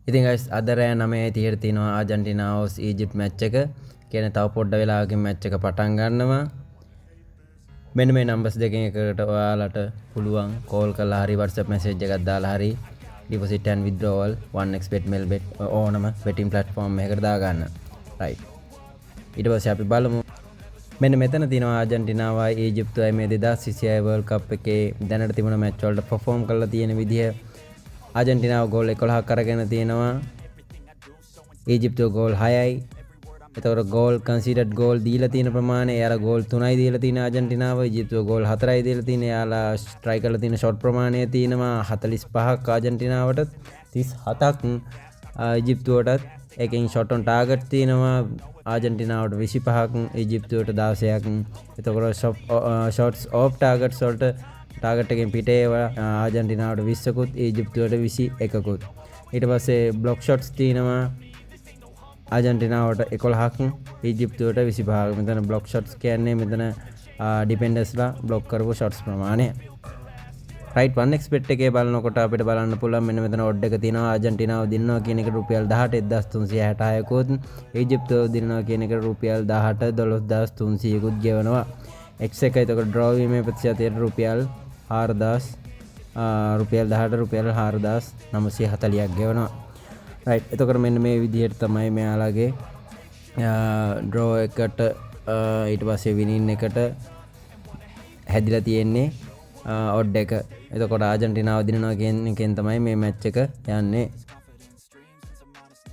ඉතින් guys අද රෑ 9:30ට තියෙනවා ආජන්ටිනාව vs ඊජිප්ට් මැච් එක. කියන්නේ තව පොඩ්ඩ වෙලාවකින් මැච් එක පටන් ගන්නවා. මෙන්න මේ නම්බර්ස් දෙකෙන් එකකට ඔයාලට පුළුවන් කෝල් කරලා හරි WhatsApp message එකක් දාලා හරි deposit and withdrawal 1xbet melbet ඕනම betting platform එකකට දාගන්න. right. ඊට පස්සේ අපි බලමු. මෙන්න මෙතන තියෙනවා ආජන්ටිනාවයි ඊජිප්තුවයි මේ 2026 World Cup එකේ දැනට තිබුණ මැච් වලට perform කරලා තියෙන විදිය. ආජන්ටිනාව ගෝල් 11ක් අරගෙන තියෙනවා. ඊජිප්තුව ගෝල් 6යි. එතකොට ගෝල් කන්සිඩර්ඩ් ගෝල් දීලා තියෙන ප්‍රමාණය එයාලා ගෝල් 3යි දීලා තියෙන ආජන්ටිනාව. ඊජිප්තුව ගෝල් 4යි දීලා තියෙන. එයාලා ස්ට්‍රයික් කරලා තියෙන ෂොට් ප්‍රමාණය තියෙනවා 45ක් ආජන්ටිනාවට 37ක් ඊජිප්තුවටත්. එකකින් ෂොට් ඔන් ටාගට් තියෙනවා ආජන්ටිනාවට 25ක් ඊජිප්තුවට 16ක්. එතකොට ෂොට්ස් ඔෆ් ටාගට්ස් වලට ටාගට් එකෙන් පිටේ ආජන්ටිනාවට 20කුත් ඊජිප්තුවට 21කුත්. ඊට පස්සේ බ්ලොක් ෂොට්ස් තියෙනවා ආජන්ටිනාවට 11ක් ඊජිප්තුවට 25ක්. මෙතන බ්ලොක් ෂොට්ස් කියන්නේ මෙතන ඩිපෙන්ඩර්ස්ලා බ්ලොක් කරපු ෂොට්ස් ප්‍රමාණය. රයිට් 1xbet එකේ බලනකොට අපිට බලන්න පුළුවන් මෙන්න මෙතන ඔඩ් එක තියෙනවා ආජන්ටිනාව දිනනවා කියන එක රුපියල් 18,1366කුත් ඊජිප්තුව දිනනවා කියන එක රුපියල් 18,12300කුත් ගෙවනවා. x එක එතකොට ඩ්‍රෝ වීමේ ප්‍රතිශතයට රුපියල් 4,000 රුපියල් 18 රුපියල් 4,940ක් ගෙවනවා. රයිට් එතකොට මෙන්න මේ විදිහට තමයි මෙයාලගේ ඩ්‍රෝ එකට ඊට පස්සේ විනින් එකට හැදිලා තියෙන්නේ ඔඩ් එක. එතකොට ආජන්ටිනාව දිනනවා කියන එකෙන් තමයි මේ මැච් එක යන්නේ.